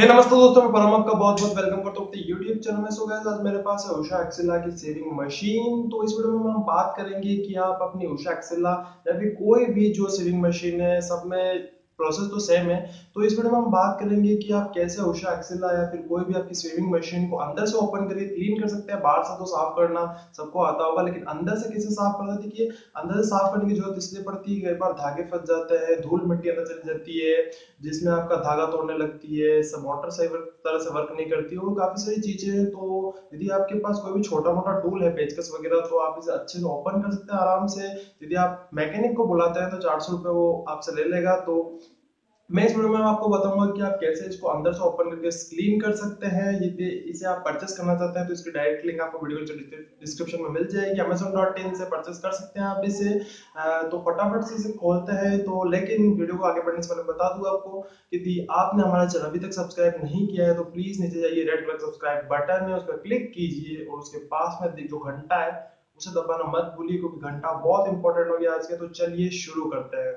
नमस्ते दोस्तों, मैं परम आपका बहुत बहुत वेलकम करता हूँ अपने यूट्यूब चैनल में। सो गाइस, आज मेरे पास है उषा एक्सेला की सेविंग मशीन। तो इस वीडियो में हम बात करेंगे कि आप अपनी उषा एक्सेला या फिर कोई भी जो सेविंग मशीन है, सब में प्रोसेस तो सेम है। तो इस वीडियो में हम बात करेंगे कि आप कैसे उषा एक्सेला या फिर कोई भी आपकी सेविंग मशीन को अंदर से ओपन करके क्लीन कर सकते हैं। बाहर से तो साफ करना सबको आता होगा, लेकिन अंदर से कैसे साफ करना। देखिए, अंदर से साफ करने की जरूरत इसलिए पड़ती है, कई बार धागे फंस जाते हैं, धूल मिट्टी अंदर चली जाती है, जिसमें आपका धागा तोड़ने लगती है, सब मोटर सही तरह से वर्क नहीं करती है और काफी सारी चीजें हैं। तो यदि आपके पास कोई भी छोटा मोटा टूल है, पेचकस वगैरह, तो आप इसे अच्छे से ओपन कर सकते हैं आराम से। यदि आप मैकेनिक को बुलाते हैं तो 400 रुपये वो आपसे ले लेगा। तो मैं इस वीडियो में आपको बताऊंगा कि आप कैसे इसको अंदर से ओपन करके क्लीन कर सकते हैं। यदि इसे आप परचेस करना चाहते हैं तो इसकी डायरेक्ट लिंक आपको वीडियो के डिस्क्रिप्शन में मिल जाएगी। amazon.in से परचेस कर सकते हैं आप इसे। तो फटाफट से इसे खोलते हैं। तो लेकिन वीडियो को आगे बढ़ने से पहले बता दूं आपको, यदि आपने हमारा चैनल अभी तक सब्सक्राइब नहीं किया है तो प्लीज नीचे जाइए, रेड कलर सब्सक्राइब बटन है, उस पर क्लिक कीजिए और उसके पास में जो घंटा है उसे दबाना मत भूलिए, क्योंकि घंटा बहुत इंपॉर्टेंट हो गया आज के। तो चलिए शुरू करते हैं।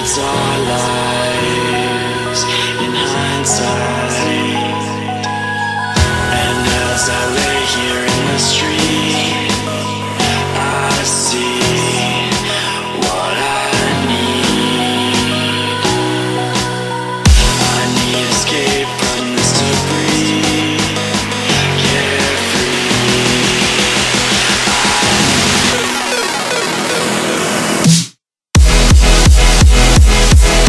It's our lives in hindsight. And as I lay here in the street, I see what I need. I need escape from this debris, carefree. I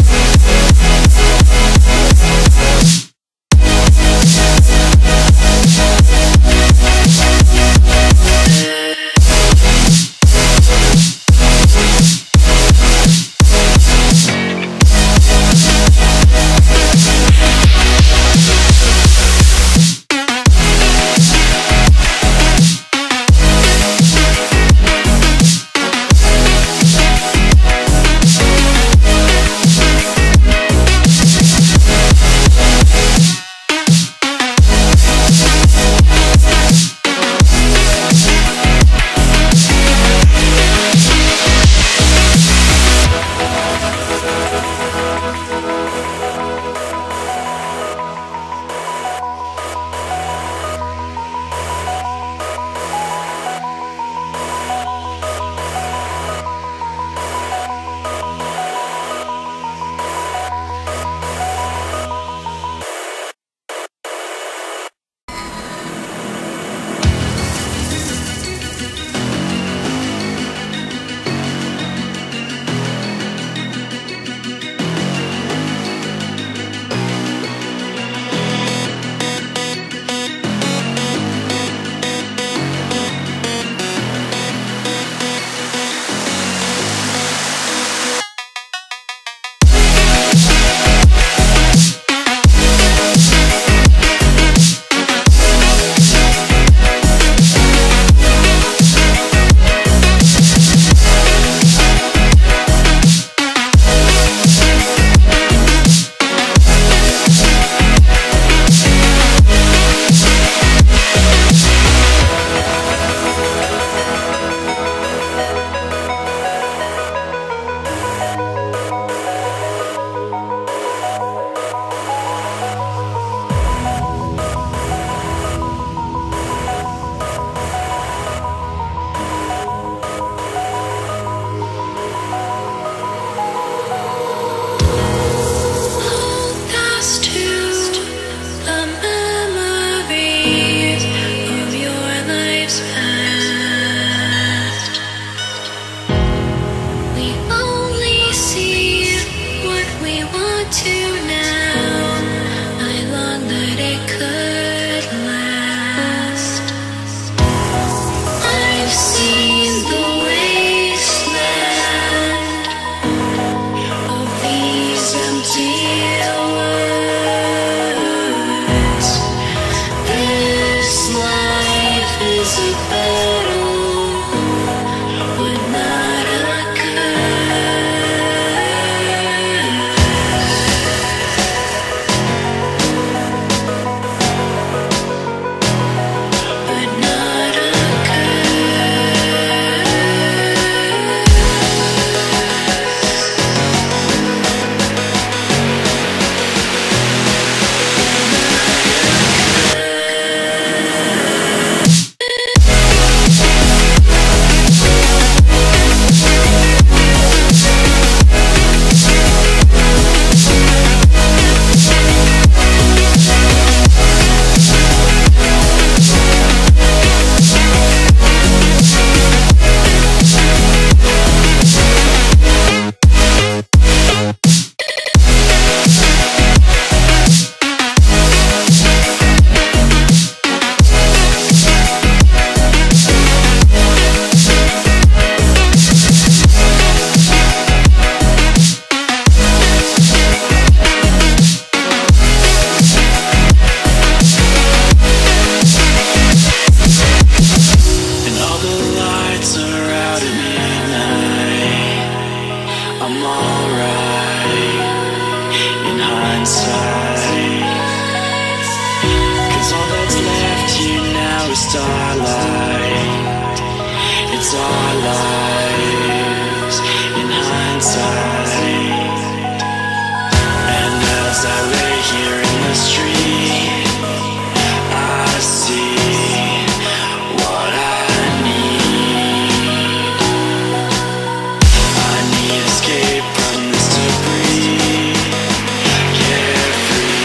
lights are out at midnight. I'm alright in hindsight, 'cause all that's left here now is starlight. It's our lives in hindsight. And as I lay here in the street, I see what I need. I need escape from this debris. Carefree.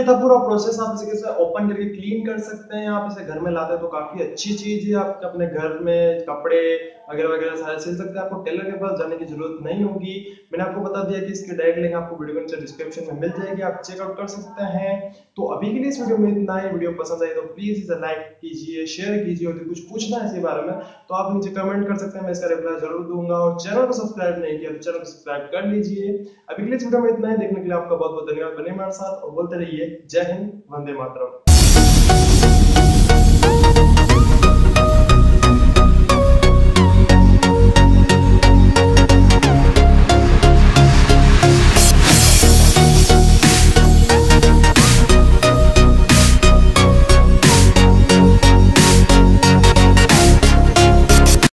ये था पूरा process. आप इसे कैसे open करके clean कर सकते हैं। आप इसे घर में लाते हैं तो काफी अच्छी चीज है। आप अपने घर में कपड़े वगैरह वगैरह सारे सिल सकते हैं। आपको टेलर के पास जाने की जरूरत नहीं होगी। मैंने आपको बता दिया कि इसकी डायरेक्ट लिंक आपको वीडियो के नीचे डिस्क्रिप्शन में मिल जाएगी, आप चेकआउट कर सकते हैं। तो अभी के लिए इस वीडियो में इतना ही। वीडियो पसंद आई तो प्लीज इसे लाइक कीजिए, शेयर कीजिए, और कुछ पूछना है इसके बारे में तो आप नीचे कमेंट कर सकते हैं, मैं इसका रिप्लाई जरूर दूंगा। और चैनल को सब्सक्राइब नहीं किया तो चैनल को सब्सक्राइब कर लीजिए। अभी के लिए इस वीडियो में इतना ही। देखने के लिए आपका बहुत बहुत धन्यवाद। बने हमारे साथ और बोलते रहिए जय हिंद, वंदे मातरम।